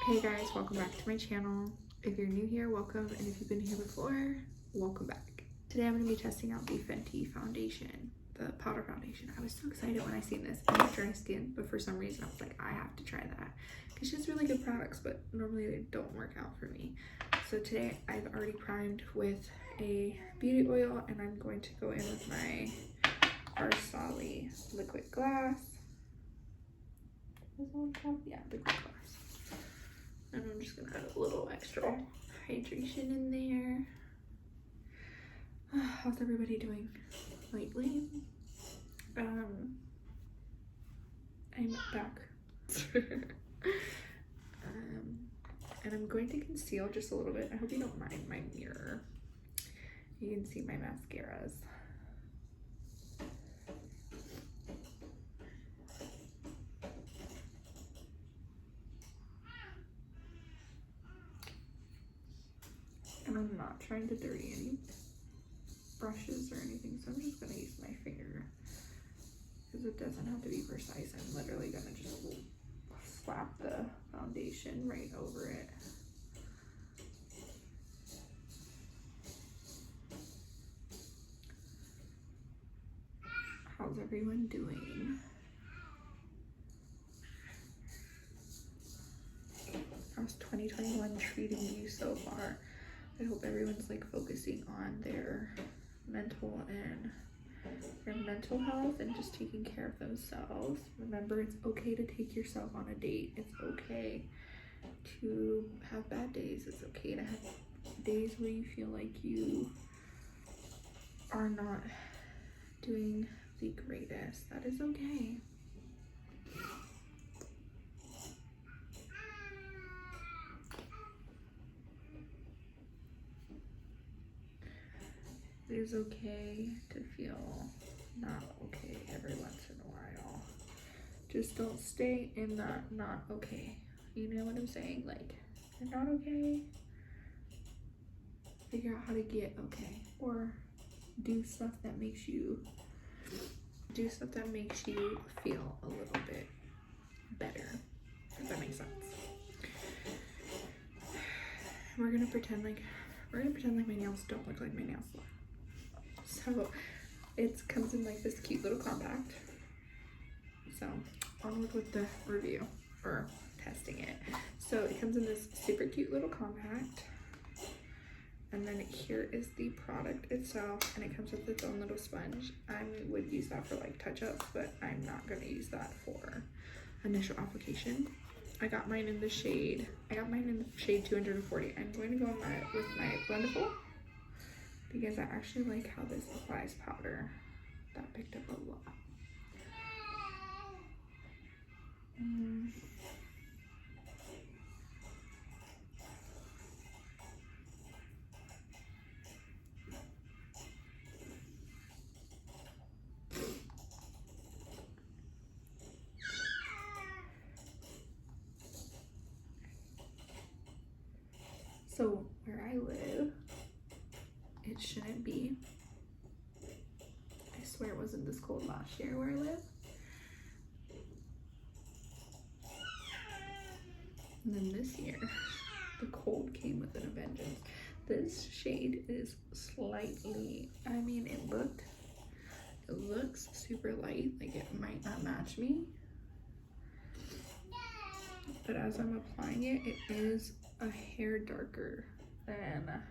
Hey guys, welcome back to my channel. If you're new here, welcome, and if you've been here before, welcome back. Today I'm going to be testing out the Fenty foundation, the powder foundation. I was so excited when I seen this. I have dry skin, but for some reason I was like, I have to try that. It's just really good products, but normally they don't work out for me. So today I've already primed with a beauty oil, and I'm going to go in with my Arsali liquid glass. Is that what it's called? Yeah, liquid glass. And I'm just gonna add a little extra hydration in there. How's everybody doing lately? I'm back. And I'm going to conceal just a little bit. I hope you don't mind my mirror. You can see my mascaras. And I'm not trying to dirty any brushes or anything, so I'm just gonna use my finger because it doesn't have to be precise. I'm literally gonna just slap the foundation right over it. How's everyone doing? How's 2021 treating you so far? I hope everyone's like focusing on their mental health and just taking care of themselves. Remember, it's okay to take yourself on a date. It's okay to have bad days. It's okay to have days where you feel like you are not doing the greatest. That is okay. It is okay to feel not okay every once in a while. Just don't stay in that not okay. You know what I'm saying? Like, you're not okay. Figure out how to get okay. Or do stuff that makes you feel a little bit better. If that makes sense. We're gonna pretend like my nails don't look like my nails look. So it comes in like this cute little compact. So onward with the review or testing it. So it comes in this super cute little compact, and then here is the product itself, and it comes with its own little sponge. I would use that for like touch-ups, but I'm not gonna use that for initial application. I got mine in the shade 240. I'm going to go with my Blendable, because I actually like how this applies powder. That picked up a lot. So where I live, it shouldn't be. I swear it wasn't this cold last year where I live. And then this year, the cold came with a vengeance. This shade is slightly, I mean, it looks super light, like it might not match me. But as I'm applying it, it is a hair darker than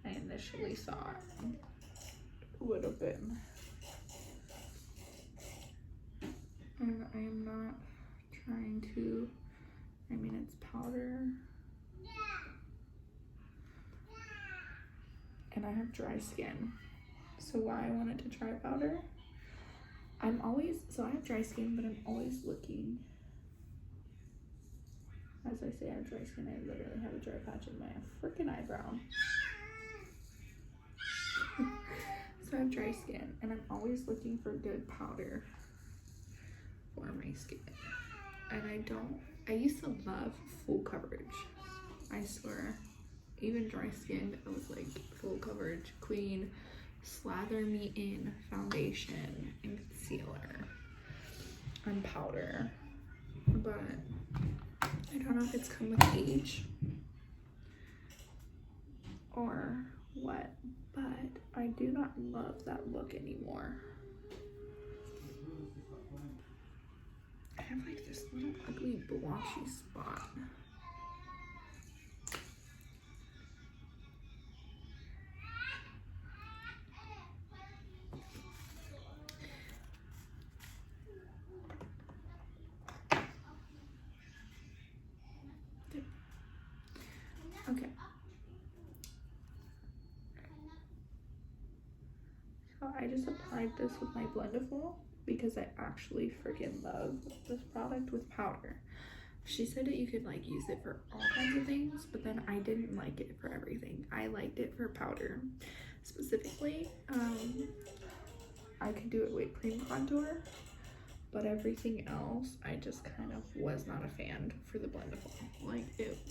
I initially thought it would have been. And I am not trying to, I mean, it's powder. And I have dry skin. So why I wanted to try powder, I have dry skin, but I'm always looking. As I say, I have dry skin. I literally have a dry patch in my freaking eyebrow. So I have dry skin, and I'm always looking for good powder for my skin. And I used to love full coverage. I swear, even dry skin, I was like full coverage queen, slather me in foundation and concealer and powder. But I don't know if it's come with age or what, but I do not love that look anymore. I have like this little ugly blotchy spot. Okay. So I just applied this with my Blendiful because I actually freaking love this product with powder. She said that you could like use it for all kinds of things, but then I didn't like it for everything. I liked it for powder. Specifically, I could do it with cream contour, but everything else, I just kind of was not a fan for the Blendiful. Like,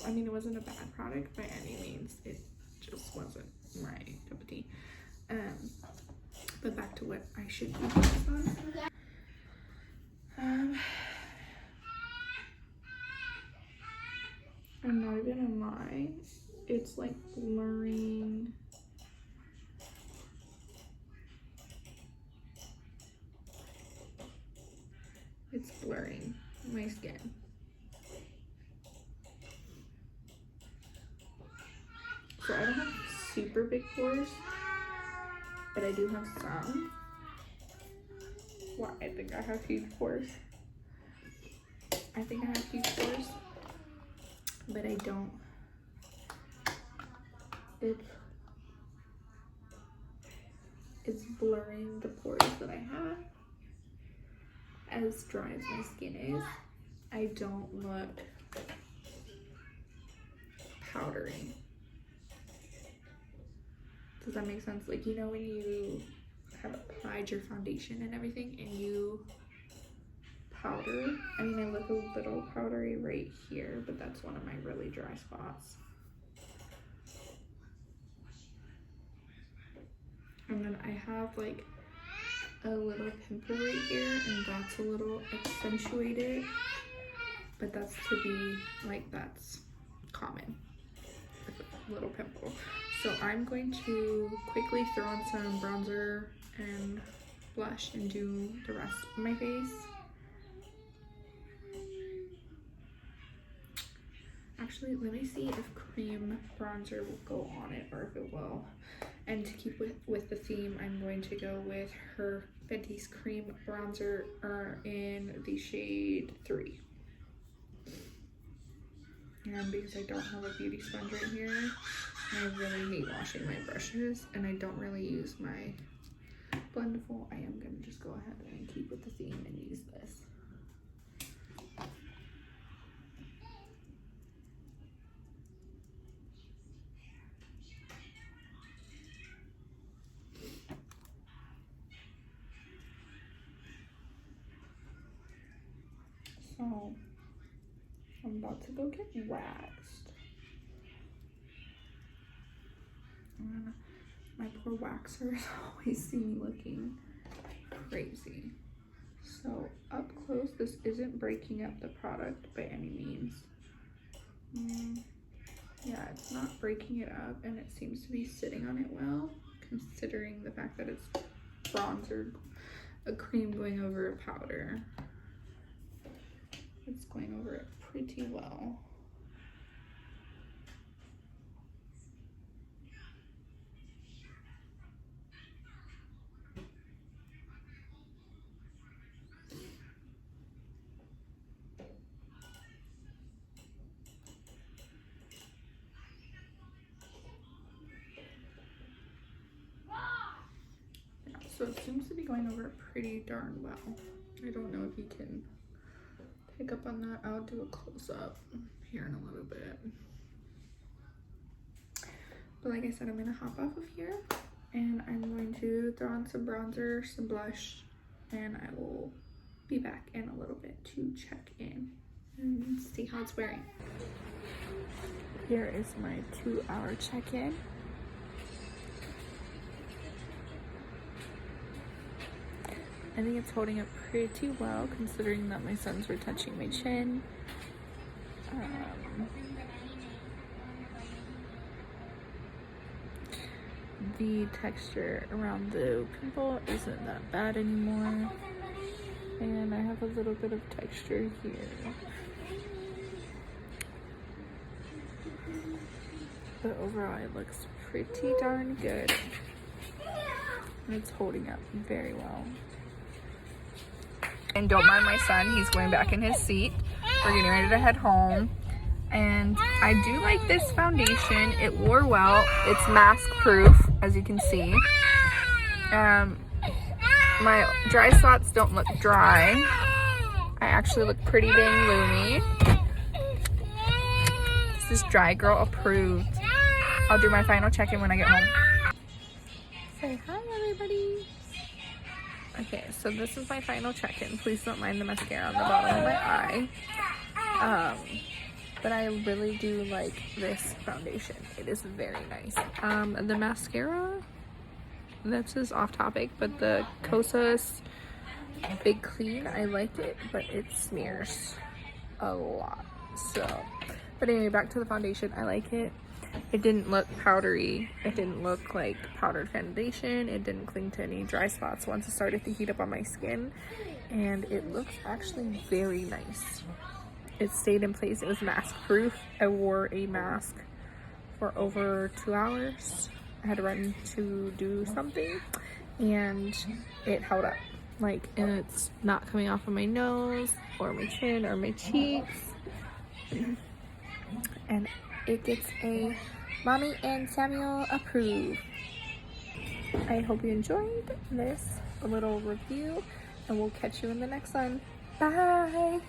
I mean, it wasn't a bad product by any means. It just wasn't my cup of tea. But back to what I should be focused on. I'm not even gonna lie. It's like blurring. It's blurring my skin. So I don't have super big pores, but I do have some. Well, I think I have huge pores. I think I have huge pores, but I don't. It's blurring the pores that I have. As dry as my skin is, I don't look powdery. Does that make sense? Like, you know when you have applied your foundation and everything and you powder? I mean, I look a little powdery right here, but that's one of my really dry spots. And then I have like a little pimple right here, and that's a little accentuated, but that's to be like, that's common, a little pimple. So I'm going to quickly throw on some bronzer and blush and do the rest of my face. Actually, let me see if cream bronzer will go on it or if it will. And to keep with the theme, I'm going to go with her Fenty's cream bronzer in the shade 3. And because I don't have a beauty sponge right here, I really hate washing my brushes, and I don't really use my Blendiful. I am gonna just go ahead and keep with the theme and use this. So I'm about to go get waxed. And my poor waxers always see me looking crazy. So up close, this isn't breaking up the product by any means. Yeah, it's not breaking it up, and it seems to be sitting on it well, considering the fact that it's bronzer, a cream going over a powder. It's going over it pretty well. So it seems to be going over pretty darn well. I don't know if you can pick up on that. I'll do a close-up here in a little bit. But like I said, I'm gonna hop off of here and I'm going to throw on some bronzer, some blush, and I will be back in a little bit to check in and see how it's wearing. Here is my 2-hour check-in. I think it's holding up pretty well, considering that my suns were touching my chin. the texture around the pimple isn't that bad anymore. And I have a little bit of texture here. But overall it looks pretty darn good. And it's holding up very well. And don't mind my son, he's going back in his seat. We're getting ready to head home. And I do like this foundation. It wore well. It's mask proof, as you can see. My dry spots don't look dry. I actually look pretty dang loomy. This is dry girl approved. I'll do my final check-in when I get home. Say hi, everybody. Okay, so this is my final check-in. Please don't mind the mascara on the bottom of my eye. But I really do like this foundation. It is very nice. The mascara, that's just off topic, but the Kosas Big Clean, I like it, but it smears a lot. So, but anyway, back to the foundation. I like it. It didn't look powdery. It didn't look like powdered foundation. It didn't cling to any dry spots once it started to heat up on my skin. And it looks actually very nice. It stayed in place. It was mask proof. I wore a mask for over 2 hours. I had to run to do something and it held up. Like, and it's not coming off of my nose or my chin or my cheeks. And it gets a Mommy and Samuel approve. I hope you enjoyed this little review and we'll catch you in the next one. Bye!